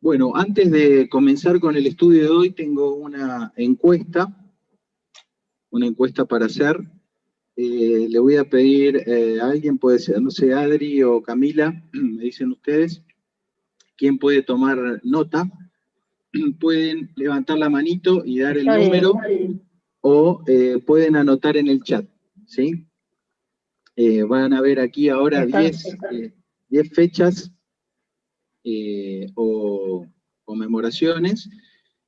Bueno, antes de comenzar con el estudio de hoy, tengo una encuesta para hacer. Le voy a pedir a alguien, puede ser, no sé, Adri o Camila, me dicen ustedes, quién puede tomar nota. Pueden levantar la manito y dar el número, o pueden anotar en el chat, ¿sí? Van a ver aquí ahora 10 fechas o conmemoraciones,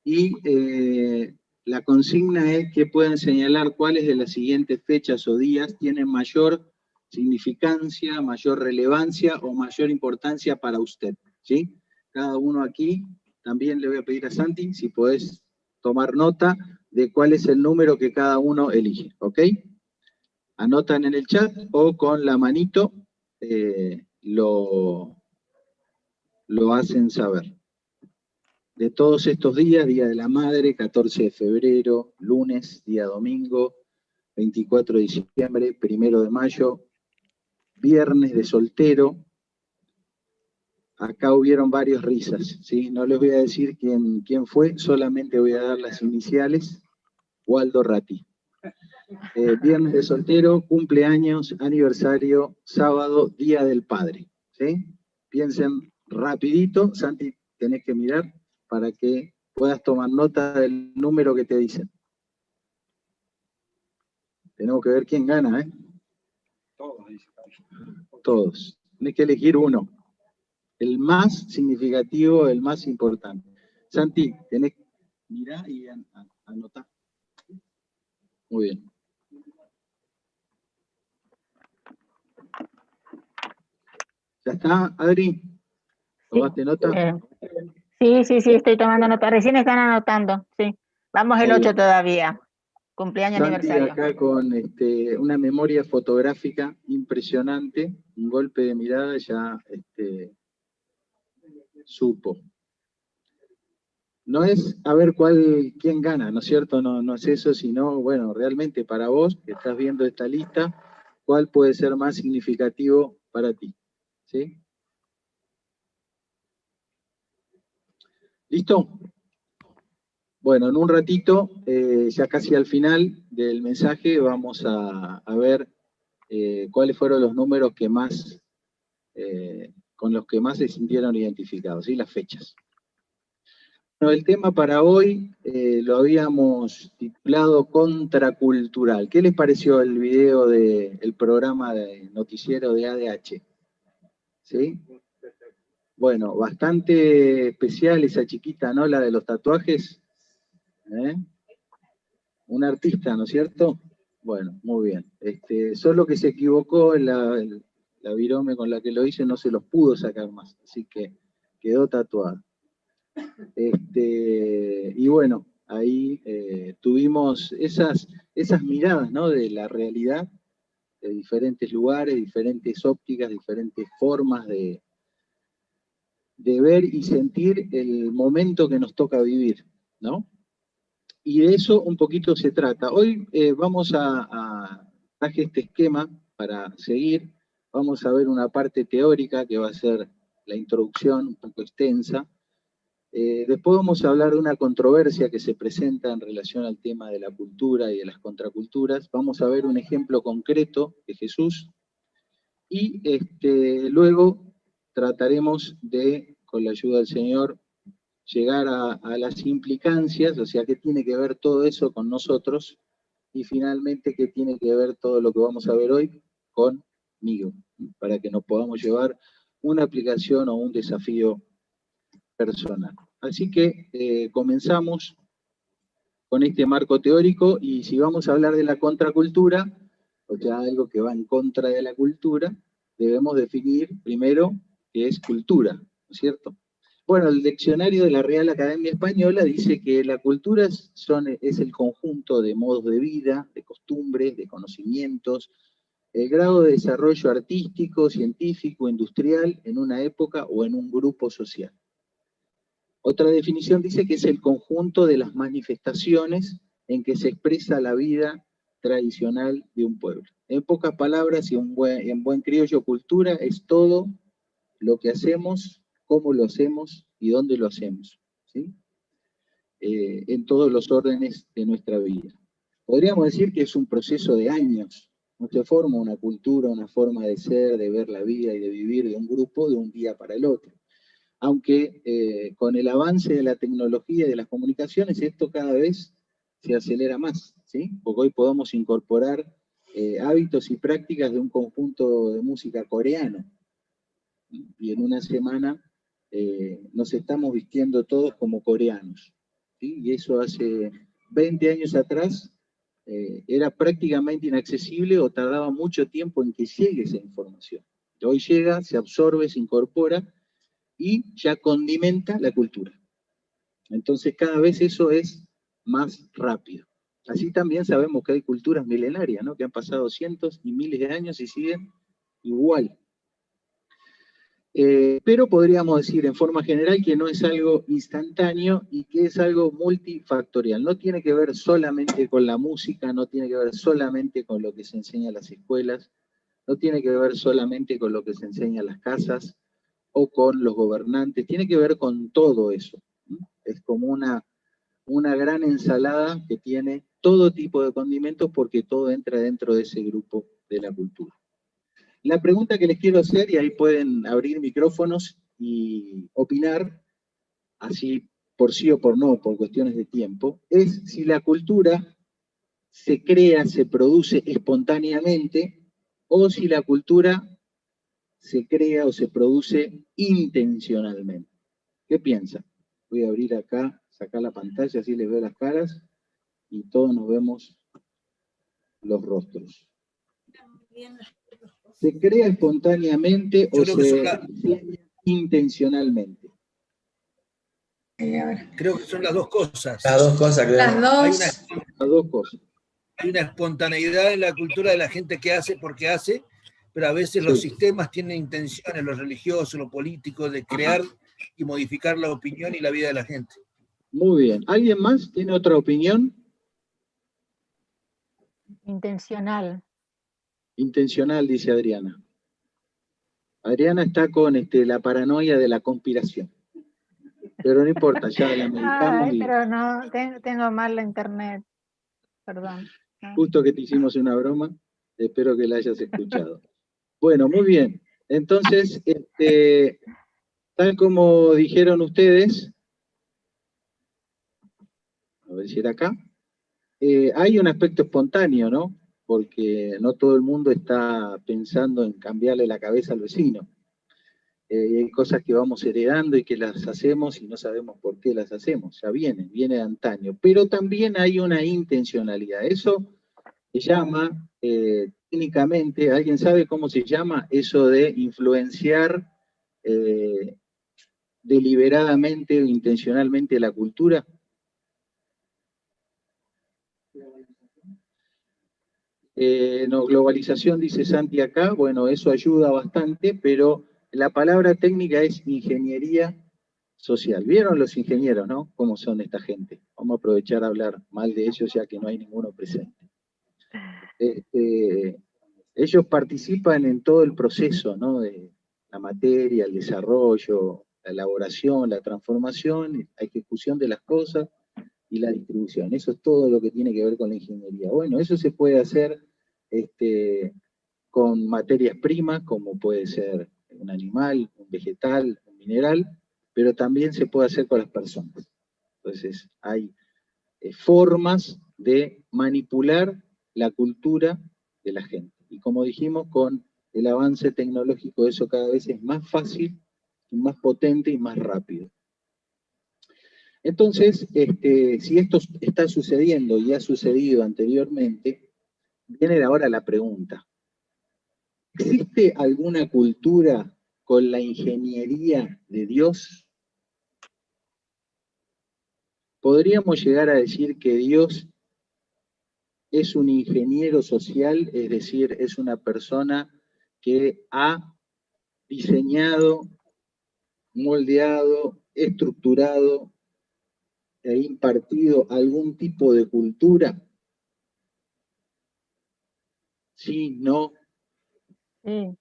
y la consigna es que puedan señalar cuáles de las siguientes fechas o días tienen mayor significancia, mayor relevancia o mayor importancia para usted, ¿sí? Cada uno aquí, también le voy a pedir a Santi si podés tomar nota de cuál es el número que cada uno elige, ¿ok? Anotan en el chat o con la manito lo hacen saber. De todos estos días, Día de la Madre, 14 de febrero, lunes, día domingo, 24 de diciembre, 1 de mayo, viernes de soltero. Acá hubieron varias risas, ¿sí? No les voy a decir quién fue, solamente voy a dar las iniciales. Waldo Ratti. Viernes de soltero, cumpleaños, aniversario, sábado, Día del Padre, ¿sí? Piensen rapidito, Santi, tenés que mirar para que puedas tomar nota del número que te dicen. Tenemos que ver quién gana, ¿eh? Todos. Tienes que elegir uno. El más significativo, el más importante. Santi, tenés que mirar y anotar. Muy bien. ¿Ya está, Adri? ¿Tomaste nota? Sí, estoy tomando nota. Recién están anotando, sí. Vamos el 8 todavía. Cumpleaños, Santi aniversario. Acá con una memoria fotográfica impresionante, un golpe de mirada ya supo. No es a ver quién gana, ¿no es cierto? No es eso, sino, bueno, realmente para vos, que estás viendo esta lista, ¿cuál puede ser más significativo para ti? ¿Sí? ¿Listo? Bueno, en un ratito, ya casi al final del mensaje, vamos a ver cuáles fueron los números que más, con los que más se sintieron identificados, ¿sí? Las fechas. Bueno, el tema para hoy lo habíamos titulado Contracultural. ¿Qué les pareció el video del programa de noticiero de ADH? ¿Sí? Bueno, bastante especial esa chiquita, ¿no? La de los tatuajes. Un artista, ¿no es cierto? Bueno, muy bien. Solo que se equivocó en la virome con la que lo hice, no se los pudo sacar más, así que quedó tatuada. Y bueno, ahí tuvimos esas miradas, ¿no? De la realidad, de diferentes lugares, diferentes ópticas, diferentes formas de ver y sentir el momento que nos toca vivir, ¿no? Y de eso un poquito se trata. Hoy vamos traje este esquema para seguir. Vamos a ver una parte teórica que va a ser la introducción, un poco extensa. Después vamos a hablar de una controversia que se presenta en relación al tema de la cultura y de las contraculturas. Vamos a ver un ejemplo concreto de Jesús. Y luego trataremos de, con la ayuda del Señor, llegar a las implicancias, o sea, qué tiene que ver todo eso con nosotros, y finalmente qué tiene que ver todo lo que vamos a ver hoy conmigo, para que nos podamos llevar una aplicación o un desafío personal. Así que comenzamos con este marco teórico, y si vamos a hablar de la contracultura, o sea, algo que va en contra de la cultura, debemos definir primero qué es cultura, ¿no es cierto? Bueno, el diccionario de la Real Academia Española dice que la cultura es el conjunto de modos de vida, de costumbres, de conocimientos, el grado de desarrollo artístico, científico, industrial en una época o en un grupo social. Otra definición dice que es el conjunto de las manifestaciones en que se expresa la vida tradicional de un pueblo. En pocas palabras y en buen criollo, cultura es todo lo que hacemos, cómo lo hacemos y dónde lo hacemos, ¿sí? En todos los órdenes de nuestra vida. Podríamos decir que es un proceso de años, no se forma una cultura, una forma de ser, de ver la vida y de vivir de un grupo de un día para el otro. Aunque con el avance de la tecnología y de las comunicaciones, esto cada vez se acelera más, ¿sí? Porque hoy podemos incorporar hábitos y prácticas de un conjunto de música coreano, y en una semana nos estamos vistiendo todos como coreanos, ¿sí? Y eso hace 20 años atrás era prácticamente inaccesible o tardaba mucho tiempo en que llegue esa información. Hoy llega, se absorbe, se incorpora y ya condimenta la cultura. Entonces cada vez eso es más rápido. Así también sabemos que hay culturas milenarias, ¿no? Que han pasado cientos y miles de años y siguen igual. Pero podríamos decir en forma general que no es algo instantáneo y que es algo multifactorial. No tiene que ver solamente con la música, no tiene que ver solamente con lo que se enseña en las escuelas, no tiene que ver solamente con lo que se enseña en las casas o con los gobernantes, tiene que ver con todo eso. Es como una gran ensalada que tiene todo tipo de condimentos porque todo entra dentro de ese grupo de la cultura. La pregunta que les quiero hacer, y ahí pueden abrir micrófonos y opinar, así por sí o por no, por cuestiones de tiempo, es si la cultura se crea, se produce espontáneamente, o si la cultura se crea o se produce intencionalmente. ¿Qué piensan? Voy a abrir acá, sacar la pantalla, así les veo las caras, y todos nos vemos los rostros. ¿Se crea espontáneamente o se intencionalmente? Creo que son las dos cosas. Las dos cosas, claro. Las dos cosas. Hay una espontaneidad en la cultura de la gente que hace porque hace, pero a veces los sistemas tienen intenciones, los religiosos, los políticos, de crear y modificar la opinión y la vida de la gente. Muy bien. ¿Alguien más tiene otra opinión? Intencional. Intencional, dice Adriana. Adriana está con la paranoia de la conspiración. Pero no importa, ya la meditamos. Pero no, tengo mal la internet. Perdón. Justo que te hicimos una broma, espero que la hayas escuchado. Bueno, muy bien. Entonces, tal como dijeron ustedes, a ver si era acá, hay un aspecto espontáneo, ¿no? Porque no todo el mundo está pensando en cambiarle la cabeza al vecino. Y hay cosas que vamos heredando y que las hacemos y no sabemos por qué las hacemos, ya viene de antaño. Pero también hay una intencionalidad. Eso se llama, técnicamente, ¿alguien sabe cómo se llama? Eso de influenciar deliberadamente o intencionalmente la cultura. No, globalización, dice Santi acá, bueno, eso ayuda bastante, pero la palabra técnica es ingeniería social. ¿Vieron los ingenieros, no? ¿Cómo son esta gente? Vamos a aprovechar a hablar mal de ellos ya que no hay ninguno presente. Ellos participan en todo el proceso, ¿no? De la materia, el desarrollo, la elaboración, la transformación, la ejecución de las cosas y la distribución. Eso es todo lo que tiene que ver con la ingeniería. Bueno, eso se puede hacer con materias primas, como puede ser un animal, un vegetal, un mineral, pero también se puede hacer con las personas. Entonces, hay formas de manipular la cultura de la gente. Y como dijimos, con el avance tecnológico eso cada vez es más fácil, más potente y más rápido. Entonces, si esto está sucediendo y ha sucedido anteriormente, viene ahora la pregunta. ¿Existe alguna cultura con la ingeniería de Dios? ¿Podríamos llegar a decir que Dios es un ingeniero social, es decir, es una persona que ha diseñado, moldeado, estructurado e impartido algún tipo de cultura? Sí, no. Sí.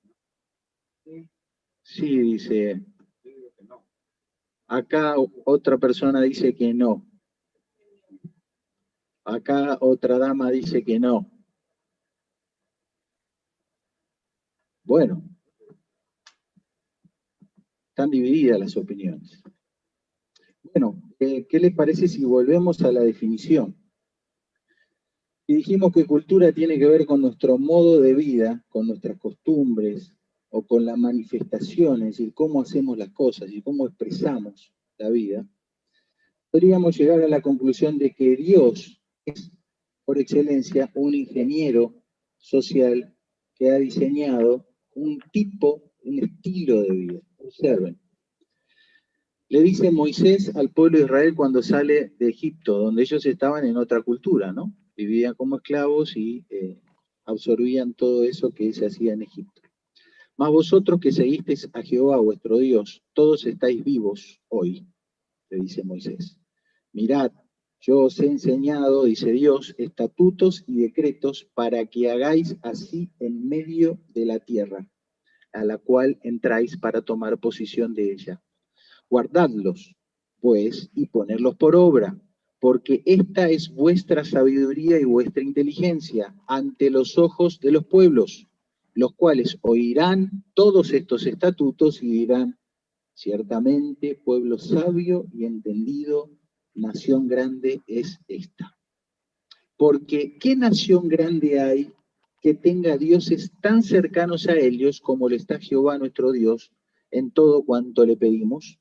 Sí, dice. Acá otra persona dice que no. Acá otra dama dice que no. Bueno, están divididas las opiniones. Bueno, ¿qué les parece si volvemos a la definición? Y dijimos que cultura tiene que ver con nuestro modo de vida, con nuestras costumbres, o con las manifestaciones, y cómo hacemos las cosas, y cómo expresamos la vida. Podríamos llegar a la conclusión de que Dios es, por excelencia, un ingeniero social que ha diseñado un estilo de vida. Observen. Le dice Moisés al pueblo de Israel cuando sale de Egipto, donde ellos estaban en otra cultura, ¿no? Vivían como esclavos y absorbían todo eso que se hacía en Egipto. Mas vosotros que seguisteis a Jehová vuestro Dios, todos estáis vivos hoy, le dice Moisés. Mirad, yo os he enseñado, dice Dios, estatutos y decretos para que hagáis así en medio de la tierra, a la cual entráis para tomar posesión de ella. Guardadlos, pues, y ponedlos por obra, porque esta es vuestra sabiduría y vuestra inteligencia ante los ojos de los pueblos, los cuales oirán todos estos estatutos y dirán, ciertamente, pueblo sabio y entendido, nación grande es esta. Porque, ¿qué nación grande hay que tenga dioses tan cercanos a ellos como lo está Jehová nuestro Dios en todo cuanto le pedimos?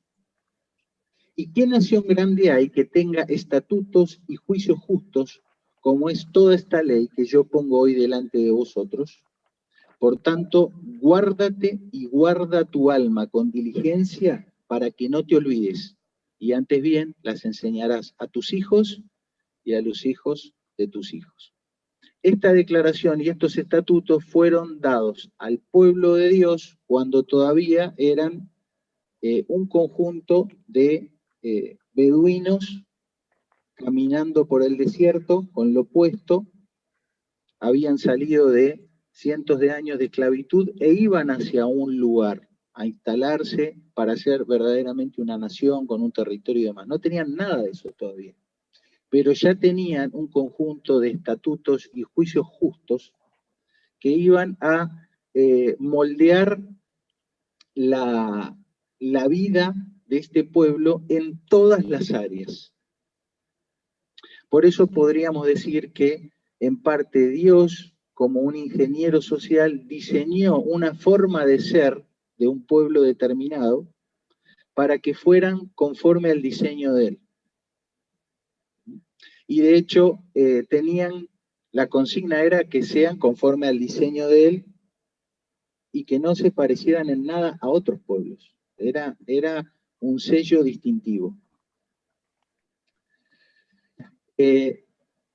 ¿Y qué nación grande hay que tenga estatutos y juicios justos, como es toda esta ley que yo pongo hoy delante de vosotros? Por tanto, guárdate y guarda tu alma con diligencia para que no te olvides, y antes bien las enseñarás a tus hijos y a los hijos de tus hijos. Esta declaración y estos estatutos fueron dados al pueblo de Dios cuando todavía eran un conjunto de beduinos caminando por el desierto con lo opuesto, habían salido de cientos de años de esclavitud e iban hacia un lugar a instalarse para ser verdaderamente una nación con un territorio y demás. No tenían nada de eso todavía, pero ya tenían un conjunto de estatutos y juicios justos que iban a moldear la vida de este pueblo en todas las áreas. Por eso podríamos decir que en parte Dios, como un ingeniero social, diseñó una forma de ser de un pueblo determinado para que fueran conforme al diseño de él. Y de hecho la consigna era que sean conforme al diseño de él y que no se parecieran en nada a otros pueblos. Era un sello distintivo.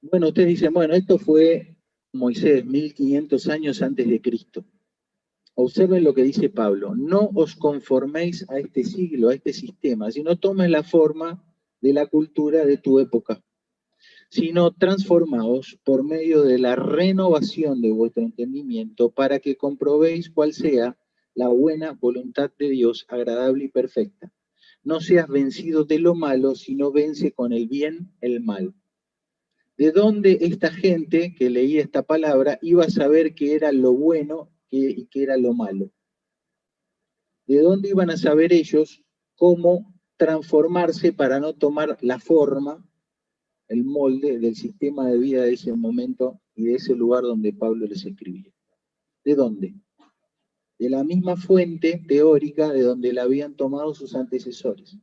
Bueno, ustedes dicen, bueno, esto fue Moisés, 1500 años antes de Cristo. Observen lo que dice Pablo, no os conforméis a este siglo, a este sistema, sino tomes la forma de la cultura de tu época, sino transformaos por medio de la renovación de vuestro entendimiento para que comprobéis cuál sea la buena voluntad de Dios, agradable y perfecta. No seas vencido de lo malo, sino vence con el bien el mal. ¿De dónde esta gente que leía esta palabra iba a saber qué era lo bueno y qué era lo malo? ¿De dónde iban a saber ellos cómo transformarse para no tomar la forma, el molde del sistema de vida de ese momento y de ese lugar donde Pablo les escribía? ¿De dónde? De la misma fuente teórica de donde la habían tomado sus antecesores.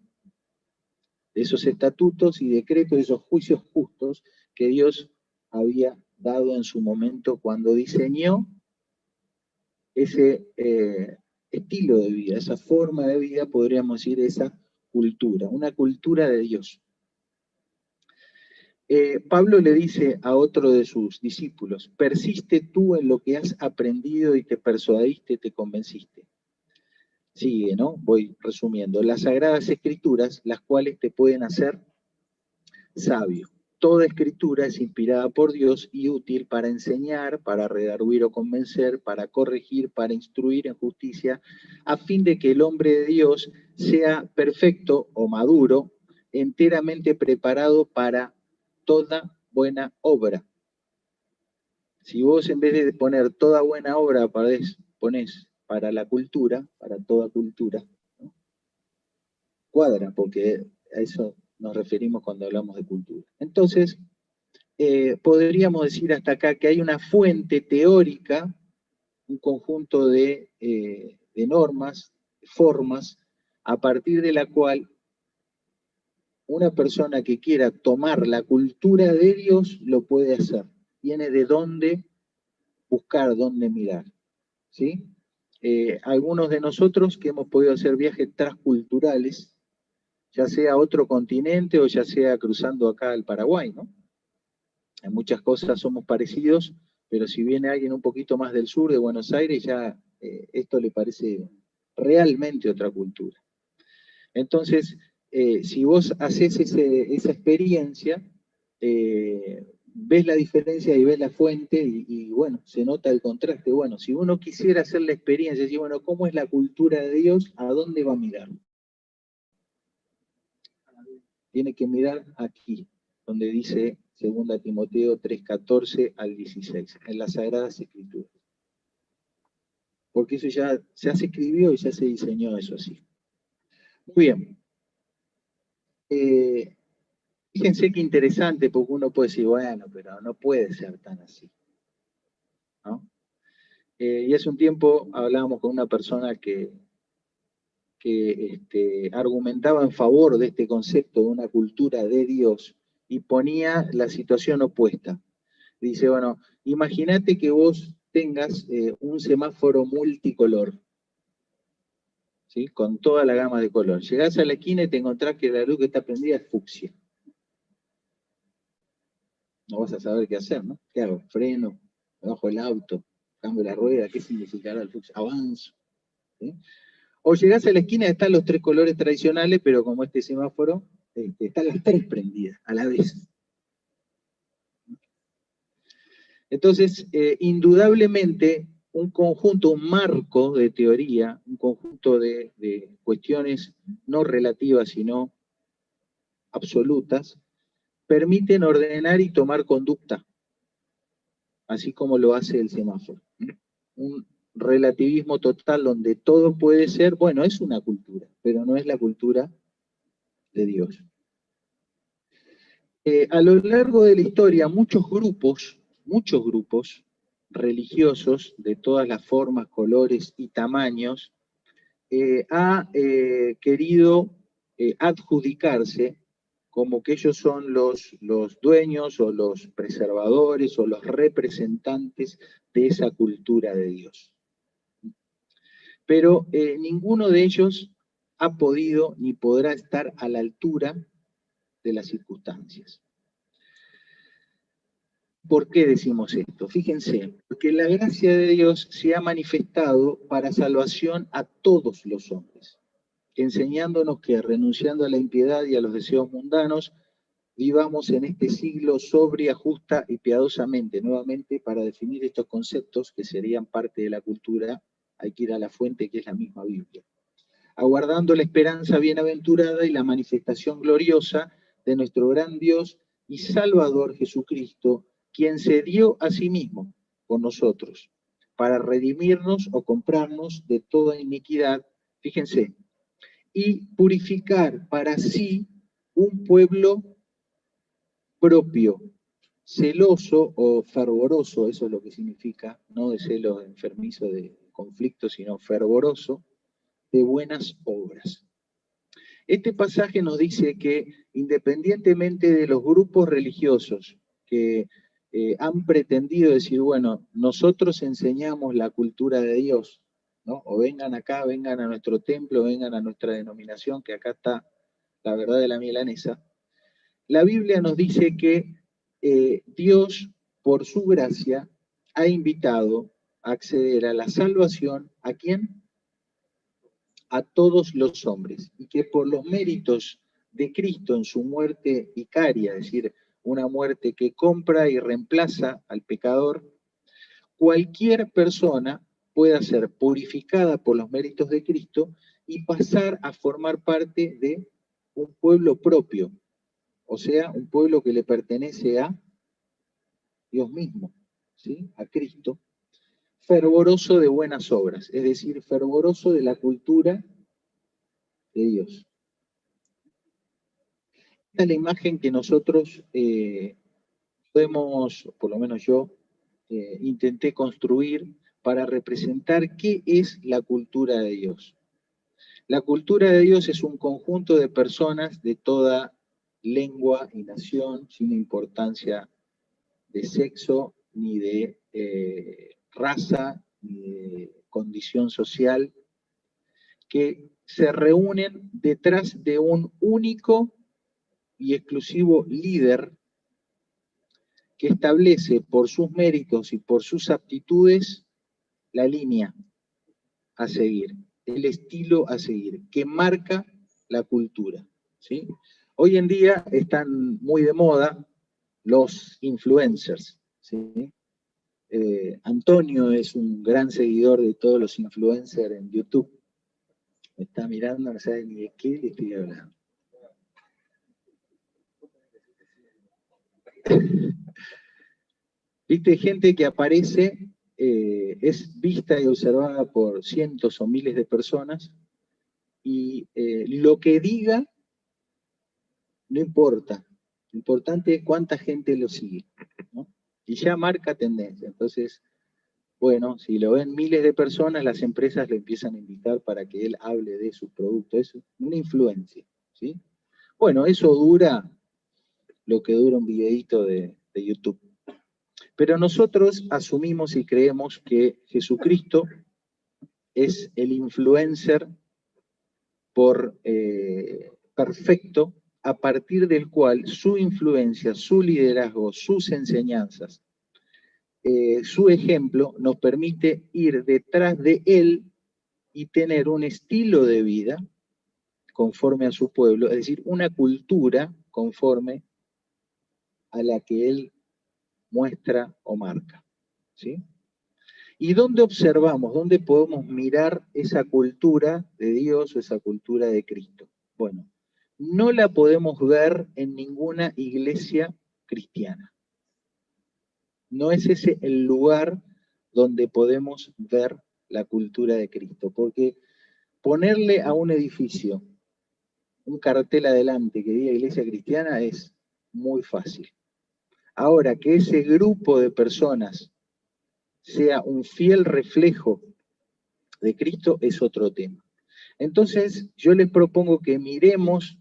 De esos estatutos y decretos, de esos juicios justos que Dios había dado en su momento cuando diseñó ese estilo de vida, esa forma de vida, podríamos decir, esa cultura, una cultura de Dios. Pablo le dice a otro de sus discípulos, persiste tú en lo que has aprendido y te persuadiste, te convenciste. Sigue, ¿no? Voy resumiendo. Las Sagradas Escrituras, las cuales te pueden hacer sabio. toda escritura es inspirada por Dios y útil para enseñar, para redarguir o convencer, para corregir, para instruir en justicia, a fin de que el hombre de Dios sea perfecto o maduro, enteramente preparado para toda buena obra. Si vos en vez de poner toda buena obra ponés para la cultura, para toda cultura, ¿no? Cuadra, porque a eso nos referimos cuando hablamos de cultura. Entonces, podríamos decir hasta acá que hay una fuente teórica, un conjunto de normas, formas, a partir de la cual una persona que quiera tomar la cultura de Dios lo puede hacer. Tiene de dónde buscar, dónde mirar, ¿sí? Algunos de nosotros que hemos podido hacer viajes transculturales, ya sea a otro continente o ya sea cruzando acá al Paraguay, ¿no? En muchas cosas somos parecidos, pero si viene alguien un poquito más del sur de Buenos Aires, ya esto le parece realmente otra cultura. Entonces, si vos haces esa experiencia, ves la diferencia y ves la fuente y bueno, se nota el contraste. Bueno, si uno quisiera hacer la experiencia, decir, bueno, ¿cómo es la cultura de Dios? ¿A dónde va a mirar? Tiene que mirar aquí, donde dice 2 Timoteo 3:14 al 16, en las Sagradas Escrituras. Porque eso ya se escribió y ya se diseñó eso así. Muy bien. Fíjense qué interesante, porque uno puede decir, bueno, pero no puede ser tan así, ¿no? Y hace un tiempo hablábamos con una persona que argumentaba en favor de este concepto de una cultura de Dios y ponía la situación opuesta. Dice, bueno, imagínate que vos tengas un semáforo multicolor, ¿sí? Con toda la gama de color. Llegás a la esquina y te encontrás que la luz que está prendida es fucsia. No vas a saber qué hacer, ¿no? ¿Qué hago? Freno, me bajo el auto, cambio la rueda, ¿qué significará el fucsia? Avanzo, ¿sí? O llegás a la esquina y están los 3 colores tradicionales, pero como este semáforo, están las 3 prendidas a la vez. Entonces, indudablemente, un conjunto, un marco de teoría, un conjunto de cuestiones no relativas, sino absolutas, permiten ordenar y tomar conducta, así como lo hace el semáforo. Un relativismo total donde todo puede ser, bueno, es una cultura, pero no es la cultura de Dios. A lo largo de la historia, muchos grupos religiosos de todas las formas, colores y tamaños ha querido adjudicarse como que ellos son los dueños o los preservadores o los representantes de esa cultura de Dios. Pero ninguno de ellos ha podido ni podrá estar a la altura de las circunstancias. ¿Por qué decimos esto? Fíjense, porque la gracia de Dios se ha manifestado para salvación a todos los hombres, enseñándonos que renunciando a la impiedad y a los deseos mundanos, vivamos en este siglo sobria, justa y piadosamente. Nuevamente, para definir estos conceptos que serían parte de la cultura, hay que ir a la fuente que es la misma Biblia. Aguardando la esperanza bienaventurada y la manifestación gloriosa de nuestro gran Dios y Salvador Jesucristo, quien se dio a sí mismo por nosotros, para redimirnos o comprarnos de toda iniquidad, fíjense, y purificar para sí un pueblo propio, celoso o fervoroso, eso es lo que significa, no de celo enfermizo de conflicto, sino fervoroso, de buenas obras. Este pasaje nos dice que independientemente de los grupos religiosos que han pretendido decir, bueno, nosotros enseñamos la cultura de Dios, ¿no? O vengan acá, vengan a nuestro templo, vengan a nuestra denominación, que acá está la verdad de la milanesa. La Biblia nos dice que Dios, por su gracia, ha invitado a acceder a la salvación, ¿a quién? A todos los hombres, y que por los méritos de Cristo en su muerte vicaria, es decir, una muerte que compra y reemplaza al pecador, cualquier persona pueda ser purificada por los méritos de Cristo y pasar a formar parte de un pueblo propio, o sea, un pueblo que le pertenece a Dios mismo, ¿sí? A Cristo, fervoroso de buenas obras, es decir, fervoroso de la cultura de Dios. Esta es la imagen que nosotros podemos, por lo menos yo, intenté construir para representar qué es la cultura de Dios. La cultura de Dios es un conjunto de personas de toda lengua y nación, sin importancia de sexo, ni de raza, ni de condición social, que se reúnen detrás de un único y exclusivo líder que establece por sus méritos y por sus aptitudes la línea a seguir, el estilo a seguir, que marca la cultura, ¿sí? Hoy en día están muy de moda los influencers, ¿sí? Antonio es un gran seguidor de todos los influencers en YouTube. Me está mirando, no sabe ni de qué le estoy hablando. Viste, gente que aparece, es vista y observada por cientos o miles de personas, y lo que diga no importa. Lo importante es cuánta gente lo sigue, ¿no? Y ya marca tendencia. Entonces, bueno, si lo ven miles de personas, las empresas le empiezan a invitar para que él hable de sus productos. Es una influencia, ¿sí? Bueno, eso dura lo que dura un videíto de YouTube. Pero nosotros asumimos y creemos que Jesucristo es el influencer por perfecto, a partir del cual su influencia, su liderazgo, sus enseñanzas, su ejemplo nos permite ir detrás de él y tener un estilo de vida conforme a su pueblo, es decir, una cultura conforme a la que él muestra o marca, ¿sí? ¿Y dónde observamos, dónde podemos mirar esa cultura de Dios o esa cultura de Cristo? Bueno, no la podemos ver en ninguna iglesia cristiana. No es ese el lugar donde podemos ver la cultura de Cristo, porque ponerle a un edificio un cartel adelante que diga iglesia cristiana es muy fácil. Ahora, que ese grupo de personas sea un fiel reflejo de Cristo es otro tema. Entonces, yo les propongo que miremos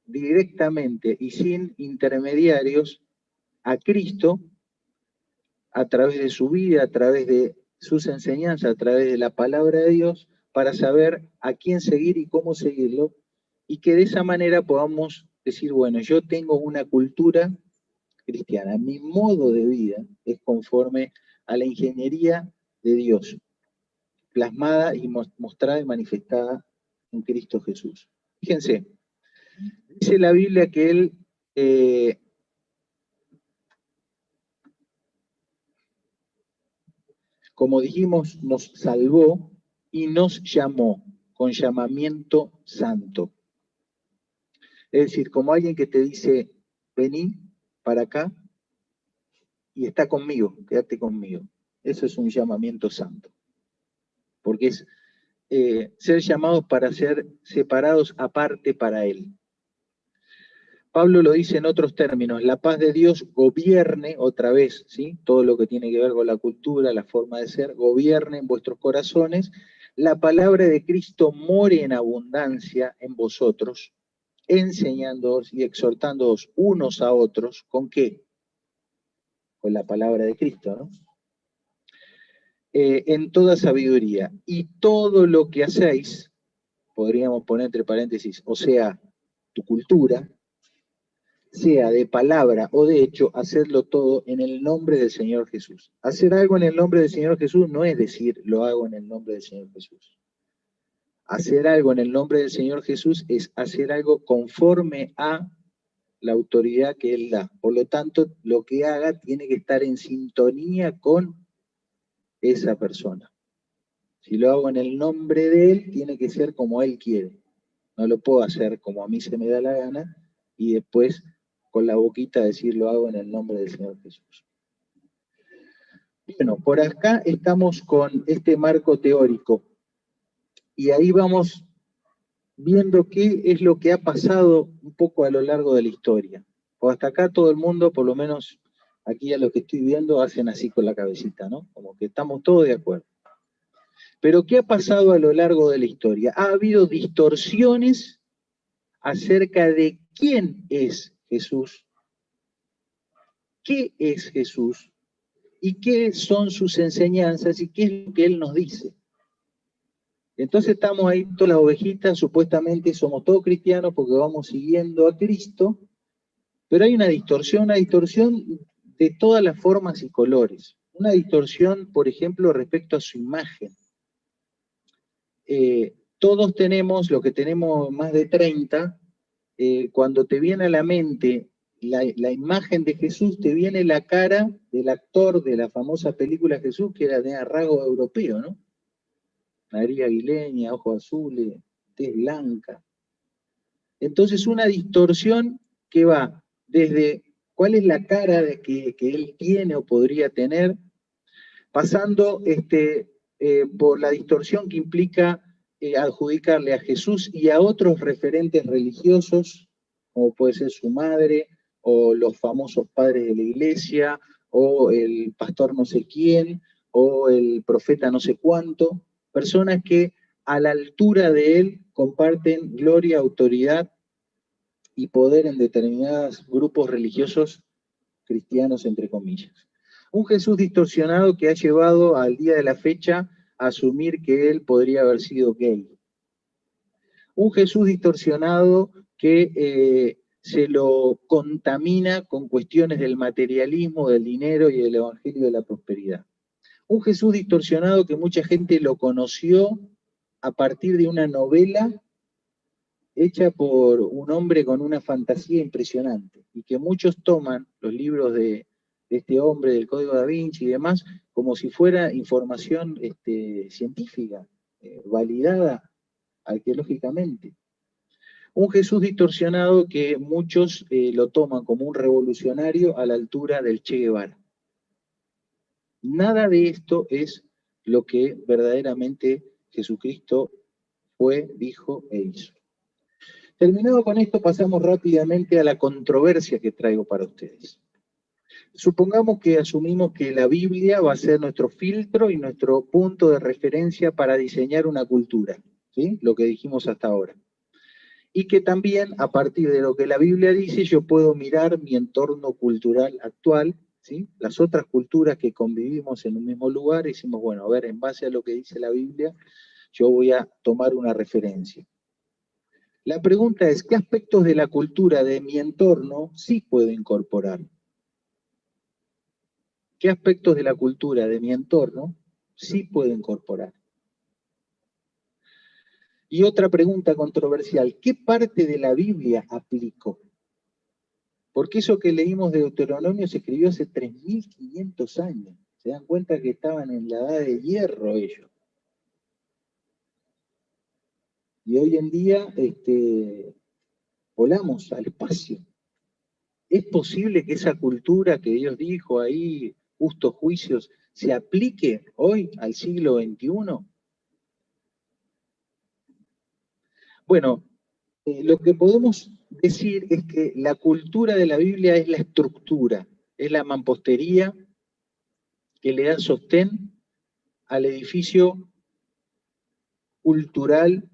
directamente y sin intermediarios a Cristo a través de su vida, a través de sus enseñanzas, a través de la palabra de Dios, para saber a quién seguir y cómo seguirlo, y que de esa manera podamos decir, bueno, yo tengo una cultura cristiana, mi modo de vida es conforme a la ingeniería de Dios, plasmada y mostrada y manifestada en Cristo Jesús. Fíjense, dice la Biblia que Él como dijimos, nos salvó y nos llamó con llamamiento santo. Es decir, como alguien que te dice, vení para acá y está conmigo, quédate conmigo. Eso es un llamamiento santo. Porque es ser llamados para ser separados aparte para Él. Pablo lo dice en otros términos, la paz de Dios gobierne otra vez, ¿sí? Todo lo que tiene que ver con la cultura, la forma de ser, gobierne en vuestros corazones, la palabra de Cristo more en abundancia en vosotros, enseñándoos y exhortándoos unos a otros, ¿con qué? Con la palabra de Cristo, ¿no? En toda sabiduría, y todo lo que hacéis, podríamos poner entre paréntesis, o sea, tu cultura, sea de palabra o de hecho, hacerlo todo en el nombre del Señor Jesús. Hacer algo en el nombre del Señor Jesús no es decir, lo hago en el nombre del Señor Jesús. Hacer algo en el nombre del Señor Jesús es hacer algo conforme a la autoridad que él da. Por lo tanto, lo que haga tiene que estar en sintonía con esa persona. Si lo hago en el nombre de él, tiene que ser como él quiere. No lo puedo hacer como a mí se me da la gana y después con la boquita decir lo hago en el nombre del Señor Jesús. Bueno, por acá estamos con este marco teórico y ahí vamos viendo qué es lo que ha pasado un poco a lo largo de la historia. O hasta acá todo el mundo, por lo menos aquí a lo que estoy viendo, hacen así con la cabecita, ¿no? Como que estamos todos de acuerdo. Pero ¿qué ha pasado a lo largo de la historia? Ha habido distorsiones acerca de quién es Jesús, qué es Jesús y qué son sus enseñanzas y qué es lo que Él nos dice. Entonces estamos ahí, todas las ovejitas, supuestamente somos todos cristianos porque vamos siguiendo a Cristo, pero hay una distorsión de todas las formas y colores. Una distorsión, por ejemplo, respecto a su imagen. Todos tenemos, los que tenemos más de 30, cuando te viene a la mente la imagen de Jesús, te viene la cara del actor de la famosa película Jesús, que era de rasgo europeo, ¿no? Nariz aguileña, ojos azules, tez blanca. Entonces una distorsión que va desde cuál es la cara que él tiene o podría tener, pasando por la distorsión que implica adjudicarle a Jesús y a otros referentes religiosos, como puede ser su madre, o los famosos padres de la iglesia, o el pastor no sé quién, o el profeta no sé cuánto, personas que a la altura de él comparten gloria, autoridad y poder en determinados grupos religiosos cristianos, entre comillas. Un Jesús distorsionado que ha llevado al día de la fecha a asumir que él podría haber sido gay. Un Jesús distorsionado que se lo contamina con cuestiones del materialismo, del dinero y del evangelio de la prosperidad. Un Jesús distorsionado que mucha gente lo conoció a partir de una novela hecha por un hombre con una fantasía impresionante, y que muchos toman los libros de este hombre, del Código Da Vinci y demás, como si fuera información científica, validada arqueológicamente. Un Jesús distorsionado que muchos lo toman como un revolucionario a la altura del Che Guevara. Nada de esto es lo que verdaderamente Jesucristo fue, dijo e hizo. Terminado con esto, pasamos rápidamente a la controversia que traigo para ustedes. Supongamos que asumimos que la Biblia va a ser nuestro filtro y nuestro punto de referencia para diseñar una cultura, ¿sí? Lo que dijimos hasta ahora. Y que también, a partir de lo que la Biblia dice, yo puedo mirar mi entorno cultural actual, ¿sí? Las otras culturas que convivimos en un mismo lugar, y decimos, bueno, a ver, en base a lo que dice la Biblia, yo voy a tomar una referencia. La pregunta es, ¿qué aspectos de la cultura de mi entorno sí puedo incorporar? ¿Qué aspectos de la cultura de mi entorno sí puedo incorporar? Y otra pregunta controversial, ¿qué parte de la Biblia aplico? Porque eso que leímos de Deuteronomio se escribió hace 3.500 años. Se dan cuenta que estaban en la edad de hierro ellos. Y hoy en día volamos al espacio. ¿Es posible que esa cultura que Dios dijo ahí, justos juicios, se aplique hoy al siglo XXI? Bueno, lo que podemos decir es que la cultura de la Biblia es la estructura, es la mampostería que le da sostén al edificio cultural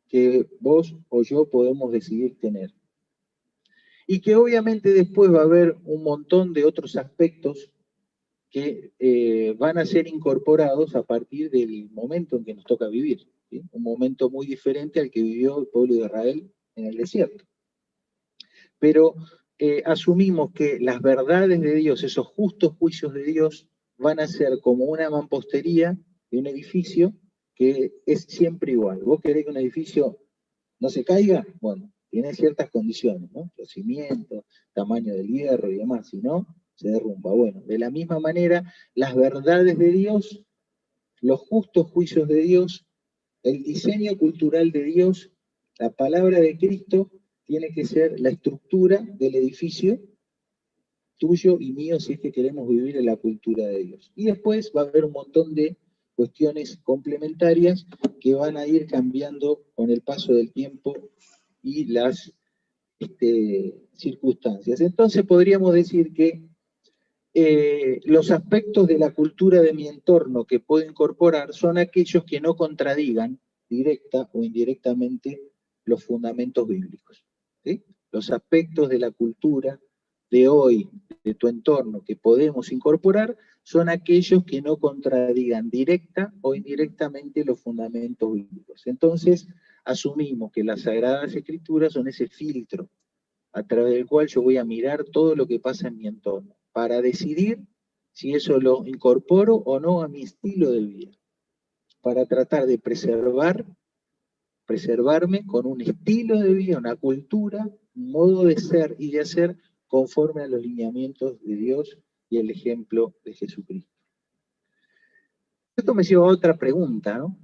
que vos o yo podemos decidir tener. Y que obviamente después va a haber un montón de otros aspectos que van a ser incorporados a partir del momento en que nos toca vivir, ¿sí? Un momento muy diferente al que vivió el pueblo de Israel en el desierto. Pero asumimos que las verdades de Dios, esos justos juicios de Dios, van a ser como una mampostería de un edificio que es siempre igual. ¿Vos querés que un edificio no se caiga? Bueno, tiene ciertas condiciones, ¿no? Los cimientos, tamaño del hierro y demás, si no, se derrumba. Bueno, de la misma manera, las verdades de Dios, los justos juicios de Dios, el diseño cultural de Dios, la palabra de Cristo, tiene que ser la estructura del edificio tuyo y mío si es que queremos vivir en la cultura de Dios. Y después va a haber un montón de cuestiones complementarias que van a ir cambiando con el paso del tiempo y las circunstancias. Entonces podríamos decir que los aspectos de la cultura de mi entorno que puedo incorporar son aquellos que no contradigan directa o indirectamente los fundamentos bíblicos. ¿Sí? Los aspectos de la cultura de hoy, de tu entorno, que podemos incorporar, son aquellos que no contradigan directa o indirectamente los fundamentos bíblicos. Entonces, asumimos que las Sagradas Escrituras son ese filtro a través del cual yo voy a mirar todo lo que pasa en mi entorno, para decidir si eso lo incorporo o no a mi estilo de vida, para tratar de preservarme con un estilo de vida, una cultura, un modo de ser y de hacer conforme a los lineamientos de Dios y el ejemplo de Jesucristo. Esto me lleva a otra pregunta, ¿no?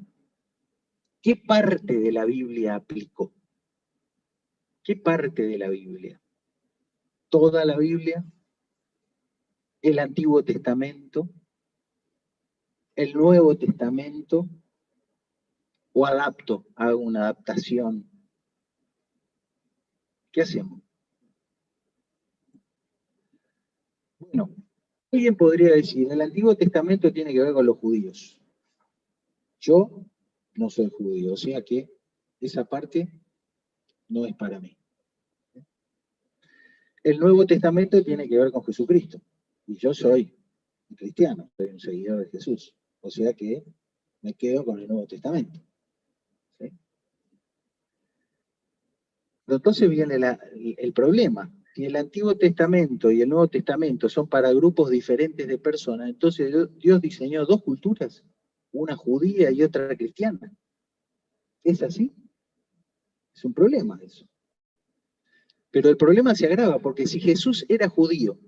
¿Qué parte de la Biblia aplicó? ¿Qué parte de la Biblia? ¿Toda la Biblia? ¿El Antiguo Testamento? ¿El Nuevo Testamento? ¿O hago una adaptación? ¿Qué hacemos? Bueno, alguien podría decir, el Antiguo Testamento tiene que ver con los judíos. Yo no soy judío, o sea que esa parte no es para mí. El Nuevo Testamento tiene que ver con Jesucristo. Y yo soy un cristiano, soy un seguidor de Jesús. O sea que me quedo con el Nuevo Testamento. ¿Sí? Pero entonces viene el problema. Si el Antiguo Testamento y el Nuevo Testamento son para grupos diferentes de personas, entonces Dios diseñó dos culturas, una judía y otra cristiana. ¿Es así? Es un problema eso. Pero el problema se agrava, porque si Jesús era judío,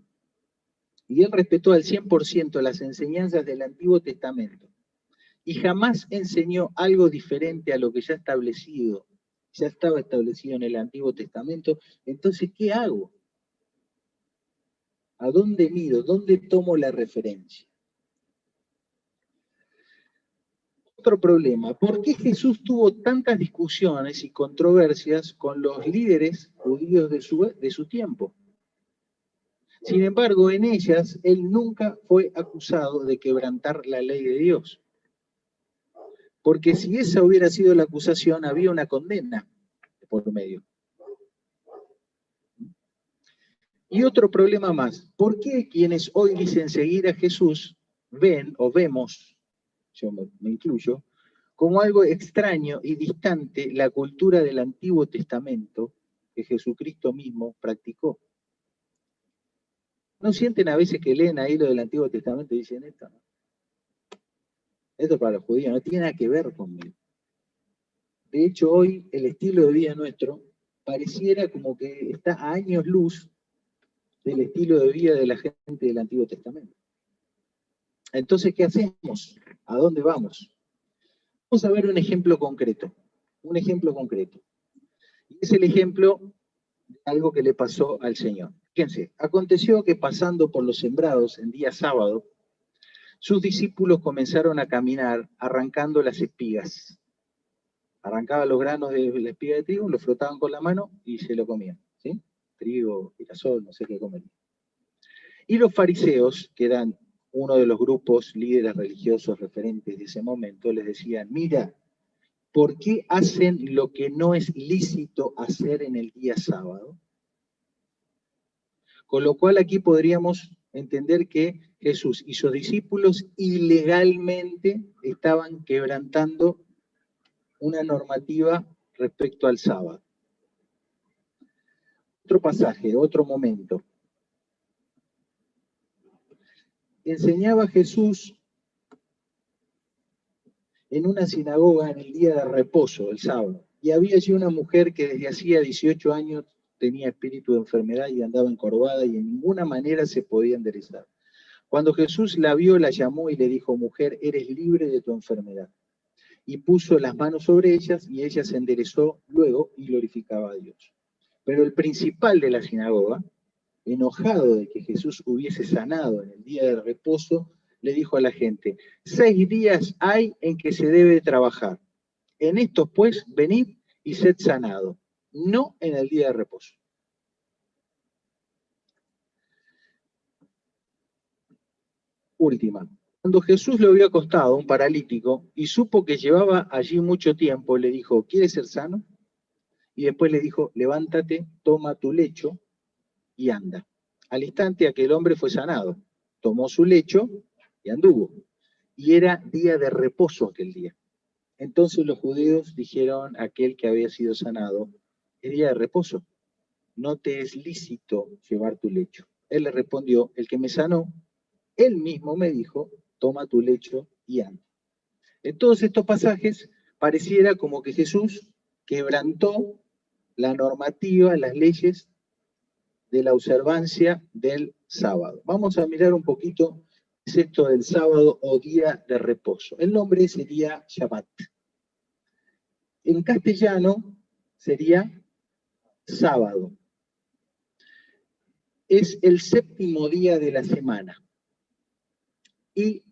y él respetó al 100% las enseñanzas del Antiguo Testamento, y jamás enseñó algo diferente a lo que ya estaba establecido en el Antiguo Testamento, entonces, ¿qué hago? ¿A dónde miro? ¿Dónde tomo la referencia? Otro problema, ¿por qué Jesús tuvo tantas discusiones y controversias con los líderes judíos de su tiempo? Sin embargo, en ellas, él nunca fue acusado de quebrantar la ley de Dios. Porque si esa hubiera sido la acusación, había una condena por medio. Y otro problema más, ¿por qué quienes hoy dicen seguir a Jesús ven o vemos, yo me incluyo, como algo extraño y distante la cultura del Antiguo Testamento que Jesucristo mismo practicó? ¿No sienten a veces que leen ahí lo del Antiguo Testamento y dicen esto? ¿No? Esto para los judíos no tiene nada que ver conmigo. De hecho, hoy el estilo de vida nuestro pareciera como que está a años luz del estilo de vida de la gente del Antiguo Testamento. Entonces, ¿qué hacemos? ¿A dónde vamos? Vamos a ver un ejemplo concreto. Un ejemplo concreto. Y es el ejemplo de algo que le pasó al Señor. Fíjense, aconteció que pasando por los sembrados en día sábado, sus discípulos comenzaron a caminar arrancando las espigas. Arrancaban los granos de la espiga de trigo, lo frotaban con la mano y se lo comían. ¿Sí? Trigo, girasol, no sé qué comer. Y los fariseos, que eran uno de los grupos líderes religiosos referentes de ese momento, les decían, mira, ¿por qué hacen lo que no es lícito hacer en el día sábado? Con lo cual aquí podríamos entender que Jesús y sus discípulos ilegalmente estaban quebrantando una normativa respecto al sábado. Otro pasaje, otro momento. Enseñaba Jesús en una sinagoga en el día de reposo, el sábado. y había allí una mujer que desde hacía 18 años tenía espíritu de enfermedad y andaba encorvada y en ninguna manera se podía enderezar. Cuando Jesús la vio, la llamó y le dijo, mujer, eres libre de tu enfermedad. Y puso las manos sobre ellas y ella se enderezó luego y glorificaba a Dios. Pero el principal de la sinagoga, enojado de que Jesús hubiese sanado en el día de reposo, le dijo a la gente, 6 días hay en que se debe trabajar. En estos pues, venid y sed sanado, no en el día de reposo. Última. Cuando Jesús lo vio acostado, un paralítico, y supo que llevaba allí mucho tiempo, le dijo, ¿quieres ser sano? Y después le dijo, levántate, toma tu lecho y anda. Al instante aquel hombre fue sanado, tomó su lecho y anduvo. Y era día de reposo aquel día. Entonces los judíos dijeron a aquel que había sido sanado, es día de reposo, no te es lícito llevar tu lecho. Él le respondió, el que me sanó, él mismo me dijo, toma tu lecho y anda. En todos estos pasajes pareciera como que Jesús quebrantó la normativa, las leyes de la observancia del sábado. Vamos a mirar un poquito qué es esto del sábado o día de reposo. El nombre sería Shabbat. En castellano sería sábado. Es el 7º día de la semana. Y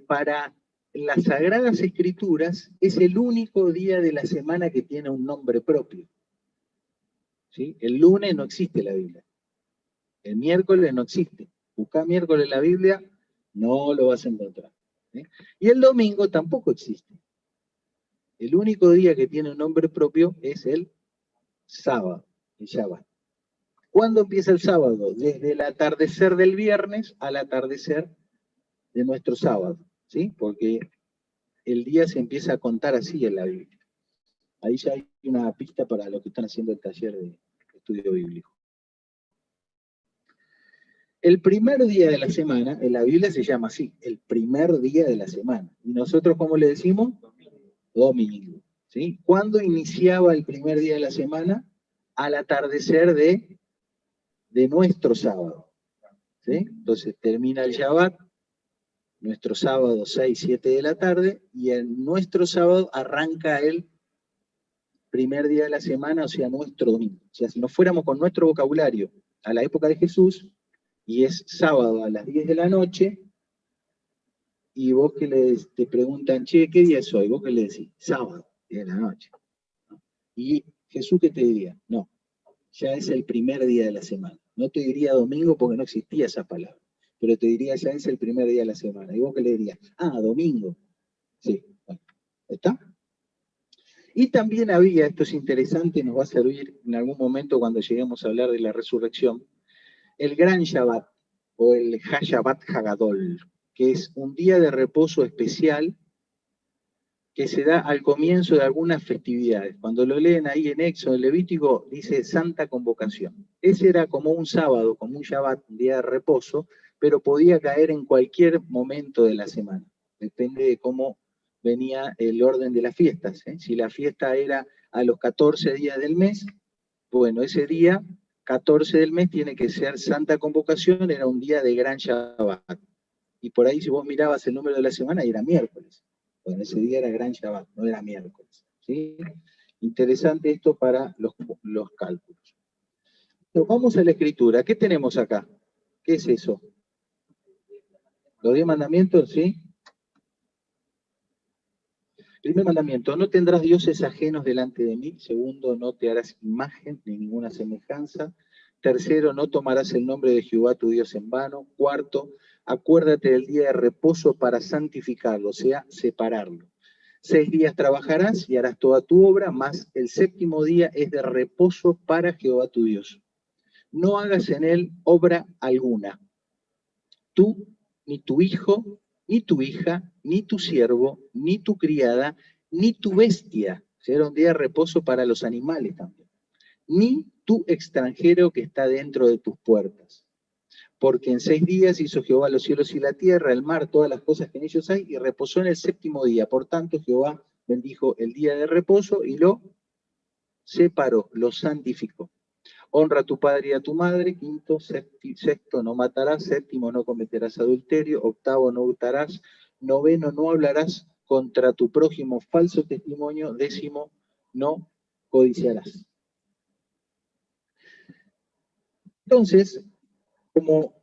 para las Sagradas Escrituras es el único día de la semana que tiene un nombre propio. ¿Sí? El lunes no existe en la Biblia. El miércoles no existe. Buscá miércoles en la Biblia, no lo vas a encontrar. ¿Sí? Y el domingo tampoco existe. El único día que tiene un nombre propio es el sábado, el Shabbat. ¿Cuándo empieza el sábado? Desde el atardecer del viernes al atardecer de nuestro sábado, ¿sí? Porque el día se empieza a contar así en la Biblia. Ahí ya hay una pista para los que están haciendo el taller de estudio bíblico. El primer día de la semana, en la Biblia se llama así, el primer día de la semana. ¿Y nosotros cómo le decimos? Domingo. ¿Sí? ¿Cuándo iniciaba el primer día de la semana? Al atardecer de nuestro sábado. ¿Sí? Entonces termina el Shabbat, nuestro sábado 6, 7 de la tarde, y en nuestro sábado arranca el primer día de la semana, o sea, nuestro domingo. O sea, si nos fuéramos con nuestro vocabulario a la época de Jesús, y es sábado a las 10 de la noche, y vos que te preguntan, che, ¿qué día es hoy? Vos que le decís, sábado, 10 de la noche. Y Jesús, ¿qué te diría? No, ya es el primer día de la semana. No te diría domingo porque no existía esa palabra, pero te diría, ya es el primer día de la semana. ¿Y vos qué le dirías? Ah, domingo. Sí, bueno, ¿está? Y también había, esto es interesante, nos va a servir en algún momento cuando lleguemos a hablar de la resurrección, el Gran Shabbat, o el HaShabbat Hagadol, que es un día de reposo especial que se da al comienzo de algunas festividades. Cuando lo leen ahí en Éxodo, en Levítico, dice Santa Convocación. Ese era como un sábado, como un Shabbat, un día de reposo, pero podía caer en cualquier momento de la semana. Depende de cómo venía el orden de las fiestas. Si la fiesta era a los 14 días del mes, bueno, ese día 14 del mes tiene que ser Santa Convocación, era un día de gran Shabbat. Y por ahí si vos mirabas el número de la semana, era miércoles. Bueno, ese día era gran Shabbat, no era miércoles. ¿Sí? Interesante esto para los cálculos. Pero vamos a la escritura. ¿Qué tenemos acá? ¿Qué es eso? Los 10 mandamientos, ¿sí? Primer mandamiento, no tendrás dioses ajenos delante de mí. Segundo, no te harás imagen ni ninguna semejanza. Tercero, no tomarás el nombre de Jehová tu Dios en vano. Cuarto, acuérdate del día de reposo para santificarlo, o sea, separarlo. 6 días trabajarás y harás toda tu obra, mas el 7º día es de reposo para Jehová tu Dios. No hagas en él obra alguna. Tú, ni tu hijo, ni tu hija, ni tu siervo, ni tu criada, ni tu bestia. Será un día de reposo para los animales también. Ni tu extranjero que está dentro de tus puertas. Porque en 6 días hizo Jehová los cielos y la tierra, el mar, todas las cosas que en ellos hay, y reposó en el 7º día. Por tanto, Jehová bendijo el día de reposo y lo separó, los santificó. Honra a tu padre y a tu madre. Quinto, sexto, no matarás. Séptimo, no cometerás adulterio. Octavo, no hurtarás. Noveno, no hablarás contra tu prójimo falso testimonio. Décimo, no codiciarás. Entonces, como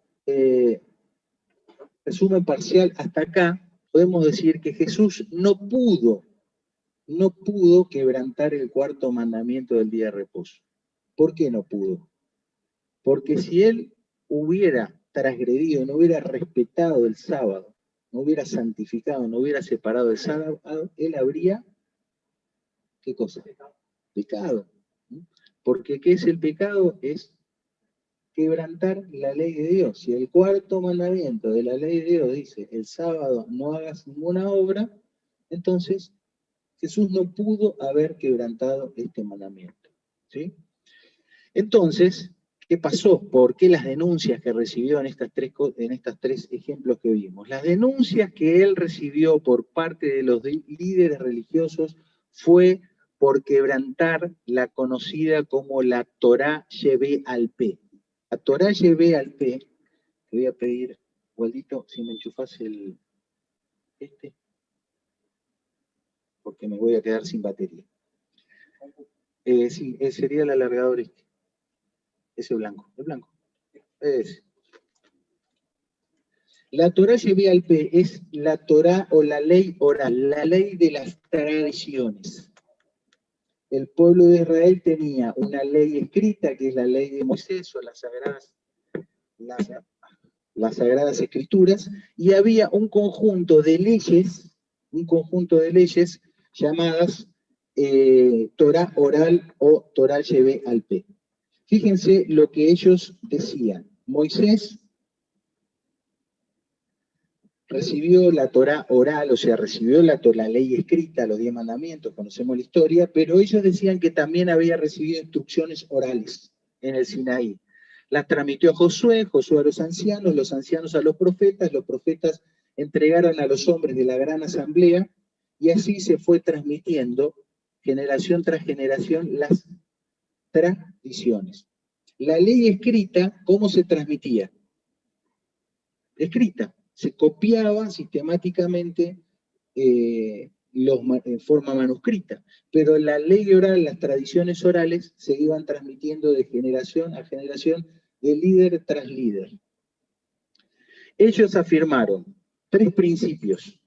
resumen parcial hasta acá, podemos decir que Jesús no pudo quebrantar el cuarto mandamiento del día de reposo. ¿Por qué no pudo? Porque si él hubiera transgredido, no hubiera respetado el sábado, no hubiera santificado, no hubiera separado el sábado, él habría, ¿qué cosa? Pecado. Porque ¿qué es el pecado? Es quebrantar la ley de Dios. Si el cuarto mandamiento de la ley de Dios dice, el sábado no hagas ninguna obra, entonces Jesús no pudo haber quebrantado este mandamiento. ¿Sí? Entonces, ¿qué pasó? ¿Por qué las denuncias que recibió en estos tres ejemplos que vimos? Las denuncias que él recibió por parte de los líderes religiosos fue por quebrantar la conocida como la Torá Shevé al Pé. La Torá Shevé al Pé, te voy a pedir, Waldito, si me enchufás porque me voy a quedar sin batería. Sí, sería el alargador este. Ese blanco, el blanco. Ese. La Torá Shevé al Pé es la Torá o la ley oral, la ley de las tradiciones. El pueblo de Israel tenía una ley escrita, que es la ley de Moisés o las sagradas escrituras, y había un conjunto de leyes llamadas Torá oral o Torá Shevé al Pé. Fíjense lo que ellos decían. Moisés recibió la Torá oral, o sea, recibió la ley escrita, los 10 mandamientos, conocemos la historia, pero ellos decían que también había recibido instrucciones orales en el Sinaí. Las transmitió a Josué a los ancianos a los profetas entregaron a los hombres de la gran asamblea, y así se fue transmitiendo, generación tras generación, las tradiciones. La ley escrita, ¿cómo se transmitía? Escrita. Se copiaba sistemáticamente en forma manuscrita, pero la ley oral, las tradiciones orales, se iban transmitiendo de generación a generación, de líder tras líder. Ellos afirmaron 3 principios: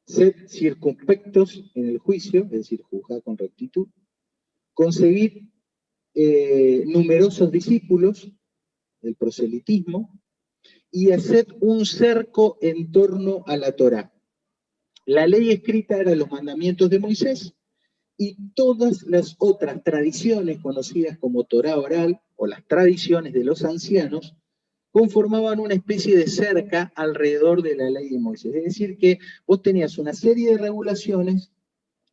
ser circunspectos en el juicio, es decir, juzgar con rectitud; conseguir numerosos discípulos, el proselitismo; y hacer un cerco en torno a la Torá. La ley escrita eran los mandamientos de Moisés, y todas las otras tradiciones conocidas como Torá oral o las tradiciones de los ancianos conformaban una especie de cerca alrededor de la ley de Moisés. Es decir, que vos tenías una serie de regulaciones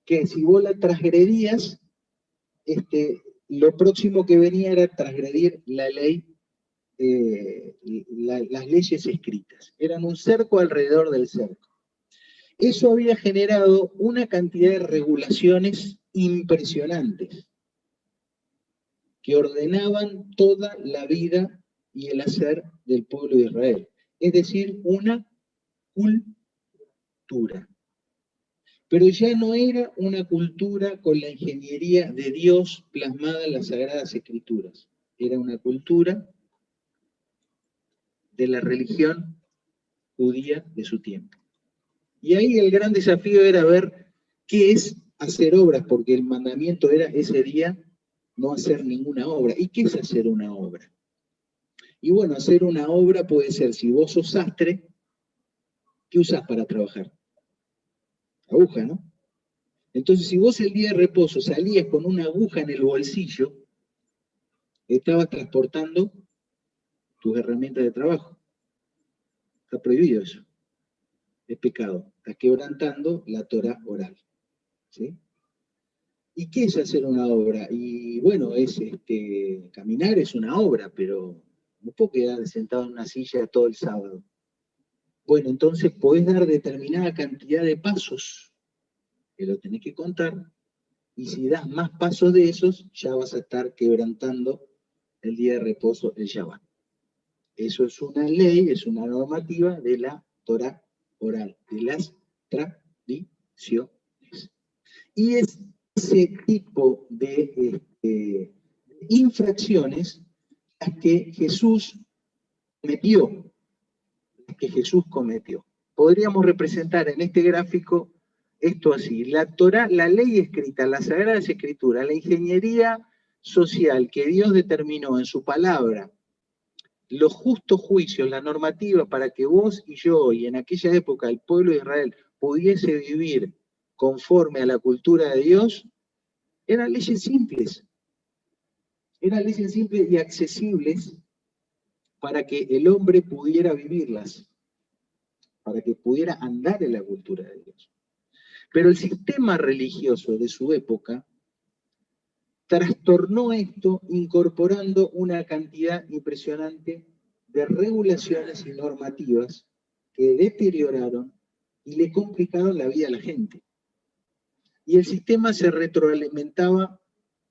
que si vos la transgredías, lo próximo que venía era transgredir la ley, las leyes escritas. Eran un cerco alrededor del cerco. Eso había generado una cantidad de regulaciones impresionantes que ordenaban toda la vida y el hacer del pueblo de Israel. Es decir, una cultura. Pero ya no era una cultura con la ingeniería de Dios plasmada en las Sagradas Escrituras. Era una cultura de la religión judía de su tiempo. Y ahí el gran desafío era ver qué es hacer obras, porque el mandamiento era ese día no hacer ninguna obra. ¿Y qué es hacer una obra? Y bueno, hacer una obra puede ser, si vos sos sastre, ¿qué usás para trabajar? Aguja, ¿no? Entonces, si vos el día de reposo salías con una aguja en el bolsillo, estabas transportando tus herramientas de trabajo. Está prohibido eso. Es pecado. Estás quebrantando la Torá oral. ¿Sí? ¿Y qué es hacer una obra? Y bueno, caminar es una obra, pero no puedo quedar sentado en una silla todo el sábado. Bueno, entonces podés dar determinada cantidad de pasos, que lo tenés que contar, y si das más pasos de esos, ya vas a estar quebrantando el día de reposo, el Shabbat. Eso es una ley, es una normativa de la Torá oral, de las tradiciones. Y es ese tipo de infracciones las que Jesús cometió. Podríamos representar en este gráfico esto así: la Torá, la ley escrita, las sagradas escrituras, la ingeniería social que Dios determinó en su palabra, los justos juicios, la normativa para que vos y yo, y en aquella época el pueblo de Israel, pudiese vivir conforme a la cultura de Dios, eran leyes simples y accesibles para que el hombre pudiera vivirlas, para que pudiera andar en la cultura de Dios. Pero el sistema religioso de su época trastornó esto incorporando una cantidad impresionante de regulaciones y normativas que deterioraron y le complicaron la vida a la gente. Y el sistema se retroalimentaba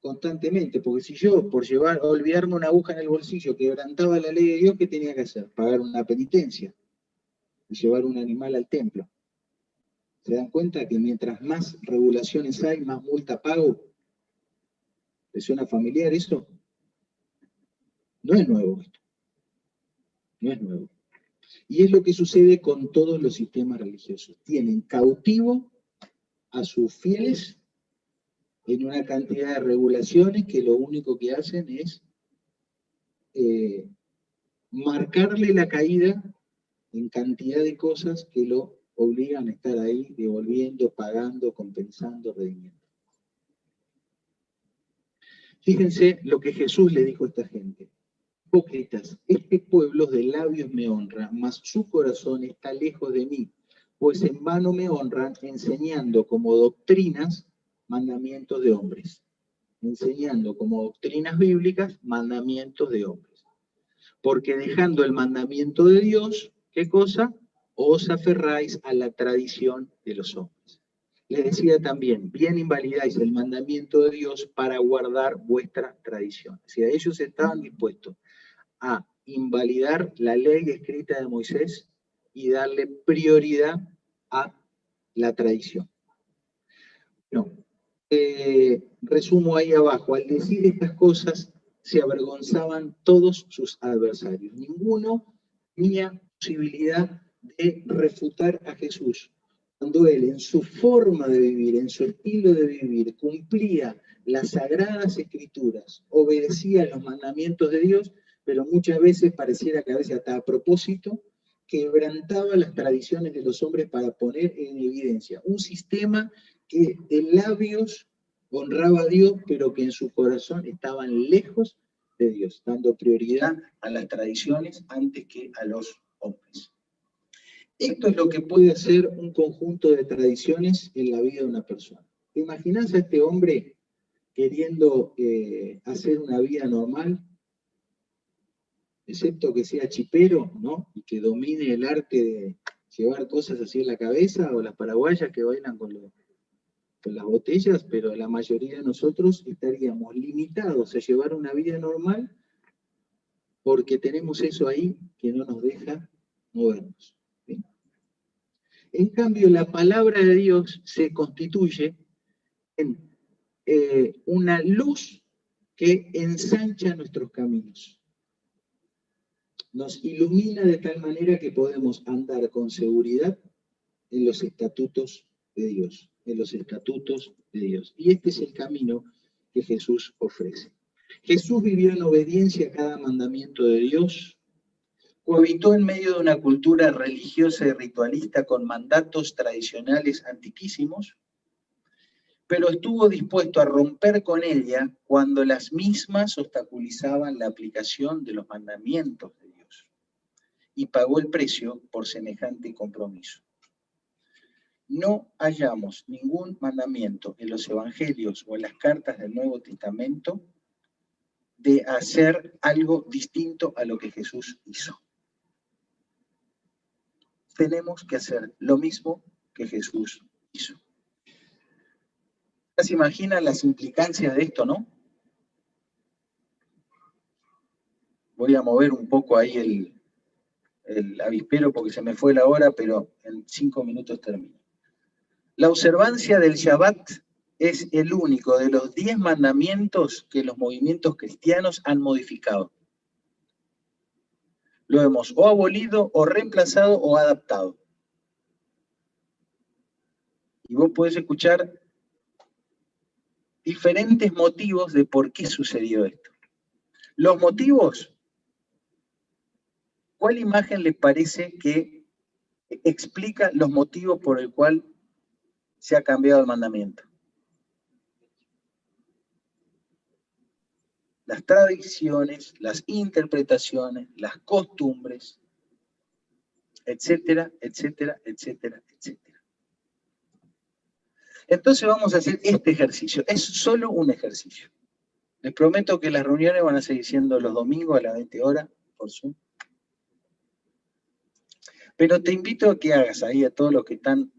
constantemente, porque si yo, por olvidarme una aguja en el bolsillo, quebrantaba la ley de Dios, ¿qué tenía que hacer? Pagar una penitencia y llevar un animal al templo. ¿Se dan cuenta que mientras más regulaciones hay, más multa pago? ¿Les suena familiar eso? No es nuevo esto. No es nuevo. Y es lo que sucede con todos los sistemas religiosos. Tienen cautivo a sus fieles en una cantidad de regulaciones que lo único que hacen es marcarle la caída en cantidad de cosas que lo obligan a estar ahí, devolviendo, pagando, compensando, redimiendo. Fíjense lo que Jesús le dijo a esta gente: hipócritas, este pueblo de labios me honra, mas su corazón está lejos de mí, pues en vano me honran, enseñando como doctrinas mandamientos de hombres. Enseñando como doctrinas bíblicas mandamientos de hombres. Porque dejando el mandamiento de Dios, ¿qué cosa? Os aferráis a la tradición de los hombres. Les decía también, bien invalidáis el mandamiento de Dios para guardar vuestra tradición. O sea, ellos estaban dispuestos a invalidar la ley escrita de Moisés y darle prioridad a la tradición. No. Resumo ahí abajo: al decir estas cosas se avergonzaban todos sus adversarios. Ninguno tenía posibilidad de refutar a Jesús, cuando él en su forma de vivir, en su estilo de vivir, cumplía las sagradas escrituras, obedecía los mandamientos de Dios, pero muchas veces pareciera que a veces hasta a propósito quebrantaba las tradiciones de los hombres para poner en evidencia un sistema que de labios honraba a Dios, pero que en su corazón estaban lejos de Dios, dando prioridad a las tradiciones antes que a los hombres. Esto es lo que puede hacer un conjunto de tradiciones en la vida de una persona. ¿Te imaginas a este hombre queriendo hacer una vida normal, excepto que sea chipero, ¿no? Y que domine el arte de llevar cosas así en la cabeza, o las paraguayas que bailan con las botellas? Pero la mayoría de nosotros estaríamos limitados a llevar una vida normal porque tenemos eso ahí que no nos deja movernos. ¿Sí? En cambio, la palabra de Dios se constituye en una luz que ensancha nuestros caminos. Nos ilumina de tal manera que podemos andar con seguridad en los estatutos de Dios, en los estatutos de Dios. Y este es el camino que Jesús ofrece. Jesús vivió en obediencia a cada mandamiento de Dios, cohabitó en medio de una cultura religiosa y ritualista con mandatos tradicionales antiquísimos, pero estuvo dispuesto a romper con ella cuando las mismas obstaculizaban la aplicación de los mandamientos de Dios, y pagó el precio por semejante compromiso. No hallamos ningún mandamiento en los evangelios o en las cartas del Nuevo Testamento de hacer algo distinto a lo que Jesús hizo. Tenemos que hacer lo mismo que Jesús hizo. ¿Ya se imaginan las implicancias de esto, no? Voy a mover un poco ahí el avispero porque se me fue la hora, pero en 5 minutos termino. La observancia del Shabbat es el único de los 10 mandamientos que los movimientos cristianos han modificado. Lo hemos o abolido, o reemplazado, o adaptado. Y vos podés escuchar diferentes motivos de por qué sucedió esto. Los motivos, ¿cuál imagen les parece que explica los motivos por el cual se ha cambiado el mandamiento? Las tradiciones, las interpretaciones, las costumbres, etcétera, etcétera, etcétera, etcétera. Entonces vamos a hacer este ejercicio. Es solo un ejercicio. Les prometo que las reuniones van a seguir siendo los domingos a las 20 horas por Zoom. Pero te invito a que hagas ahí a todos los que están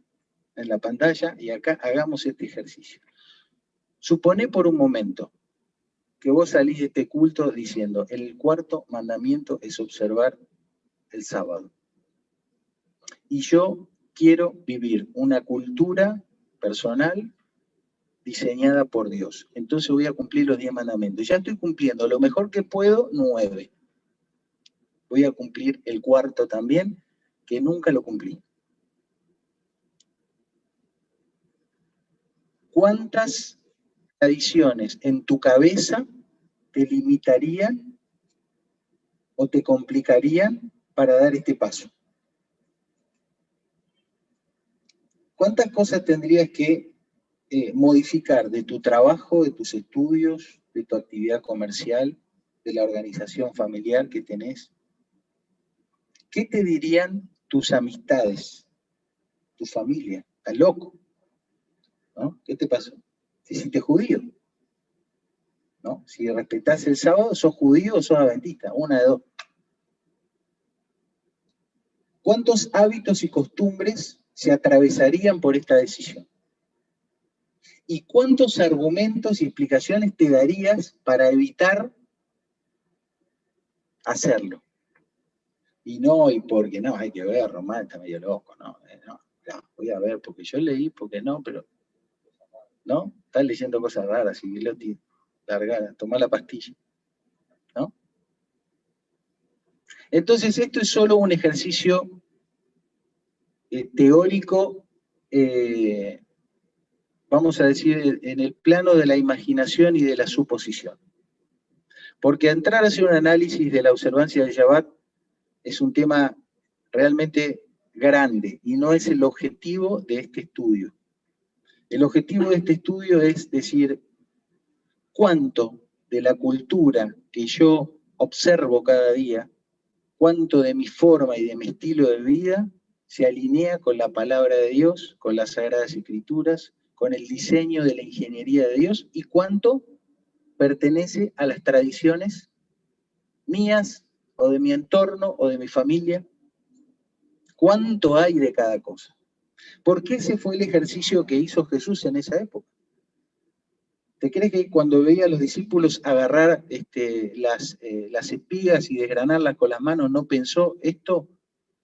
en la pantalla y acá hagamos este ejercicio. Supone por un momento que vos salís de este culto diciendo, el cuarto mandamiento es observar el sábado. Y yo quiero vivir una cultura personal diseñada por Dios. Entonces voy a cumplir los 10 mandamientos. Ya estoy cumpliendo lo mejor que puedo, 9. Voy a cumplir el cuarto también, que nunca lo cumplí. ¿Cuántas tradiciones en tu cabeza te limitarían o te complicarían para dar este paso? ¿Cuántas cosas tendrías que modificar de tu trabajo, de tus estudios, de tu actividad comercial, de la organización familiar que tenés? ¿Qué te dirían tus amistades, tu familia? ¿Estás loco? ¿No? ¿Qué te pasó? Te hiciste judío. ¿No? Si respetás el sábado, sos judío o sos adventista, una de dos. ¿Cuántos hábitos y costumbres se atravesarían por esta decisión? ¿Y cuántos argumentos y explicaciones te darías para evitar hacerlo? Y no, y porque no, hay que ver, Román está medio loco, no, voy a ver, porque yo leí, porque no, pero, ¿no? Estás leyendo cosas raras, y largada, tomá la pastilla, ¿no? Entonces, esto es solo un ejercicio teórico, vamos a decir, en el plano de la imaginación y de la suposición. Porque entrar a hacer un análisis de la observancia del Shabbat es un tema realmente grande y no es el objetivo de este estudio. El objetivo de este estudio es decir, cuánto de la cultura que yo observo cada día, cuánto de mi forma y de mi estilo de vida se alinea con la palabra de Dios, con las Sagradas Escrituras, con el diseño de la ingeniería de Dios, y cuánto pertenece a las tradiciones mías, o de mi entorno, o de mi familia. ¿Cuánto hay de cada cosa? Porque ese fue el ejercicio que hizo Jesús en esa época. ¿Te crees que cuando veía a los discípulos agarrar las espigas y desgranarlas con las manos, no pensó,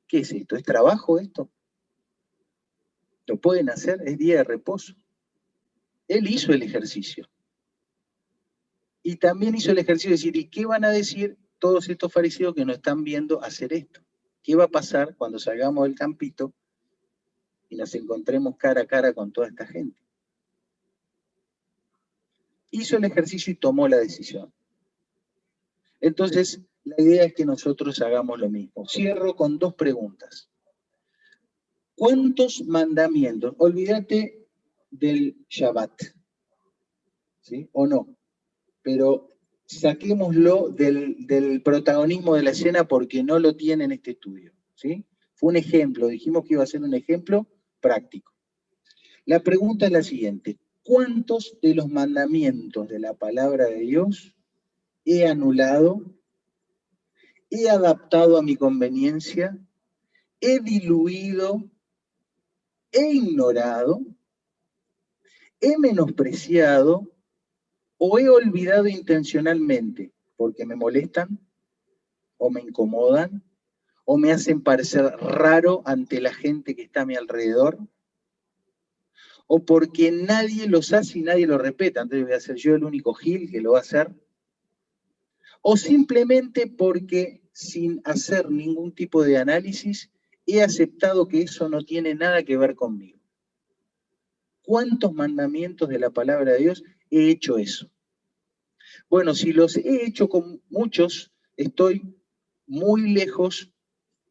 ¿qué es esto? ¿Es trabajo esto? ¿Lo pueden hacer? ¿Es día de reposo? Él hizo el ejercicio. Y también hizo el ejercicio de decir, ¿y qué van a decir todos estos fariseos que nos están viendo hacer esto? ¿Qué va a pasar cuando salgamos del campito y nos encontremos cara a cara con toda esta gente? Hizo el ejercicio y tomó la decisión. Entonces, la idea es que nosotros hagamos lo mismo. Cierro con 2 preguntas. ¿Cuántos mandamientos? Olvídate del Shabbat, ¿sí? ¿O no? Pero saquémoslo del protagonismo de la escena porque no lo tiene en este estudio, ¿sí? Fue un ejemplo, dijimos que iba a ser un ejemplo práctico. La pregunta es la siguiente: ¿cuántos de los mandamientos de la palabra de Dios he anulado, he adaptado a mi conveniencia, he diluido, he ignorado, he menospreciado o he olvidado intencionalmente porque me molestan o me incomodan o me hacen parecer raro ante la gente que está a mi alrededor, o porque nadie los hace y nadie los respeta, entonces voy a ser yo el único gil que lo va a hacer, o simplemente porque sin hacer ningún tipo de análisis he aceptado que eso no tiene nada que ver conmigo. ¿Cuántos mandamientos de la palabra de Dios he hecho eso? Bueno, si los he hecho con muchos, estoy muy lejos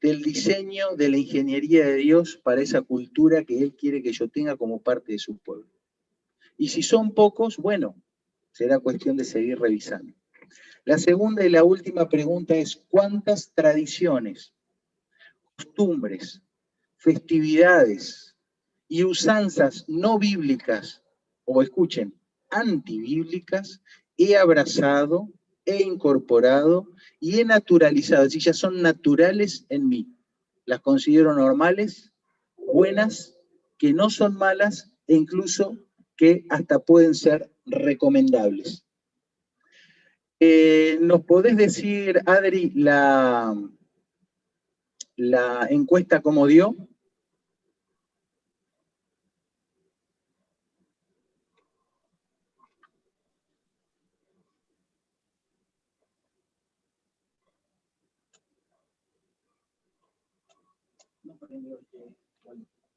del diseño de la ingeniería de Dios para esa cultura que Él quiere que yo tenga como parte de su pueblo. Y si son pocos, bueno, será cuestión de seguir revisando. La segunda y la última pregunta es, ¿cuántas tradiciones, costumbres, festividades y usanzas no bíblicas, o escuchen, antibíblicas, he abrazado, he incorporado y he naturalizado? Si ya son naturales en mí, las considero normales, buenas, que no son malas e incluso que hasta pueden ser recomendables. ¿Nos podés decir, Adri, la encuesta cómo dio?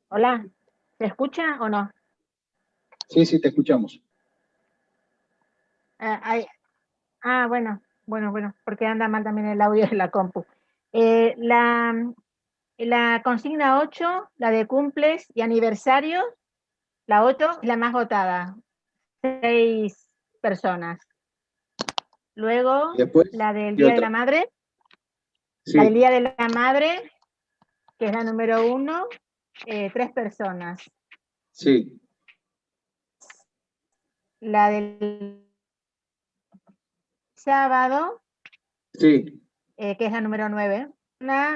Hola, ¿se escucha o no? Sí, sí, te escuchamos. Bueno, porque anda mal también el audio de la compu. La consigna 8, la de cumples y aniversarios, la 8 es la más votada, 6 personas. Luego, Después, la del Día de la Madre, sí. La del Día de la Madre, que es la número 1, 3 personas. Sí. La del sábado, sí. Que es la número 9.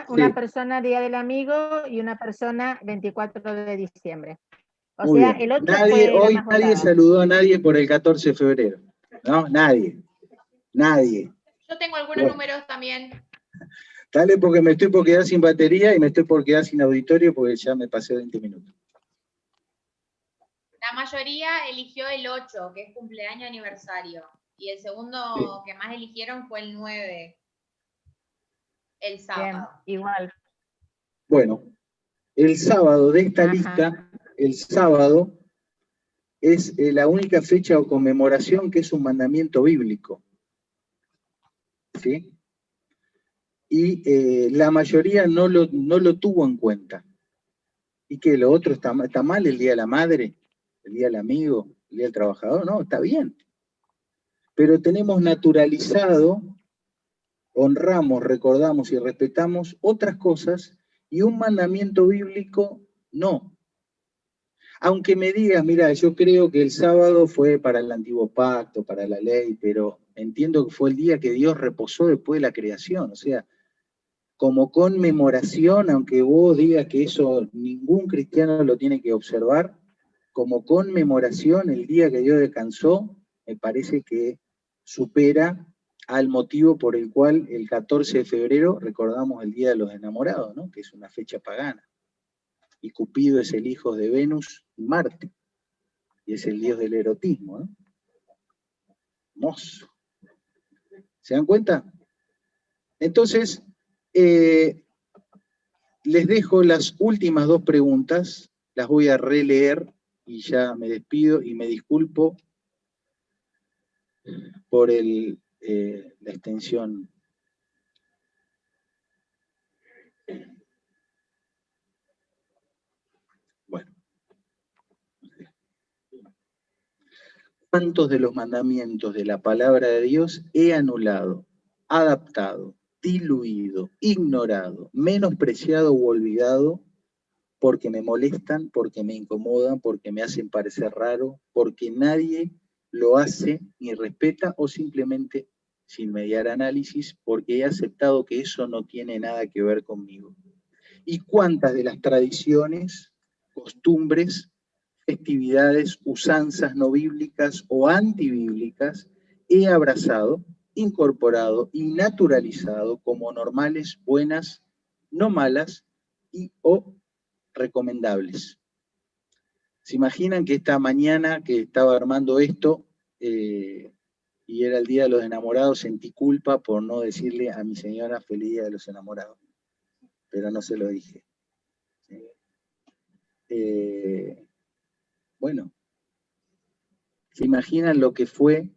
Una persona Día del Amigo y una persona 24 de diciembre. O Muy sea, bien. el 8 Nadie, fue la hoy más nadie votada. saludó a nadie por el 14 de febrero. ¿No? Nadie. Nadie. Yo tengo algunos números también. Dale, porque me estoy por quedar sin batería y me estoy por quedar sin auditorio porque ya me pasé 20 minutos. La mayoría eligió el 8, que es cumpleaños aniversario. Y el segundo que más eligieron fue el 9, el sábado. Bien, igual. Bueno, el sábado de esta lista, el sábado es la única fecha o conmemoración que es un mandamiento bíblico. ¿Sí? Y la mayoría no lo tuvo en cuenta. ¿Y que lo otro está mal? ¿El Día de la Madre? ¿El Día del Amigo? ¿El Día del Trabajador? No, está bien. Pero tenemos naturalizado, honramos, recordamos y respetamos otras cosas y un mandamiento bíblico no. Aunque me digas, mira, yo creo que el sábado fue para el antiguo pacto, para la ley, pero entiendo que fue el día que Dios reposó después de la creación. O sea, como conmemoración, aunque vos digas que eso ningún cristiano lo tiene que observar, como conmemoración, el día que Dios descansó, me parece que supera al motivo por el cual el 14 de febrero recordamos el Día de los Enamorados, ¿no? Que es una fecha pagana. Y Cupido es el hijo de Venus y Marte, y es el dios del erotismo, ¿no? Hermoso. ¿Se dan cuenta? Entonces, les dejo las últimas 2 preguntas, las voy a releer y ya me despido y me disculpo por la extensión. Bueno. ¿Cuántos de los mandamientos de la palabra de Dios he anulado, adaptado, diluido, ignorado, menospreciado u olvidado porque me molestan, porque me incomodan, porque me hacen parecer raro, porque nadie lo hace ni respeta o simplemente sin mediar análisis porque he aceptado que eso no tiene nada que ver conmigo? ¿Y cuántas de las tradiciones, costumbres, festividades, usanzas no bíblicas o antibíblicas, he abrazado, incorporado y naturalizado como normales, buenas, no malas y o recomendables. ¿Se imaginan que esta mañana que estaba armando esto, y era el Día de los Enamorados, sentí culpa por no decirle a mi señora feliz Día de los Enamorados? Pero no se lo dije. Bueno, ¿se imaginan lo que fue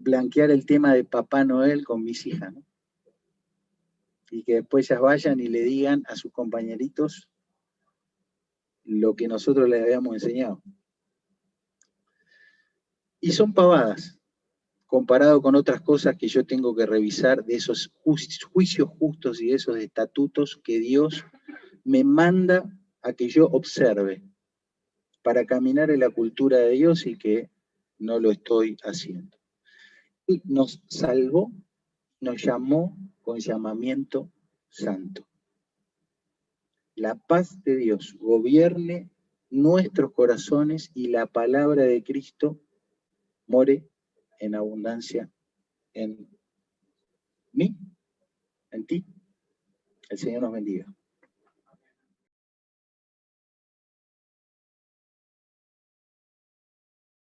blanquear el tema de Papá Noel con mis hijas, ¿no? Y que después ellas vayan y le digan a sus compañeritos lo que nosotros les habíamos enseñado. Y son pavadas, comparado con otras cosas que yo tengo que revisar, de esos juicios justos y de esos estatutos que Dios me manda a que yo observe para caminar en la cultura de Dios y que no lo estoy haciendo. Y nos salvó, nos llamó con llamamiento santo. La paz de Dios gobierne nuestros corazones y la palabra de Cristo more en abundancia en mí, en ti. El Señor nos bendiga.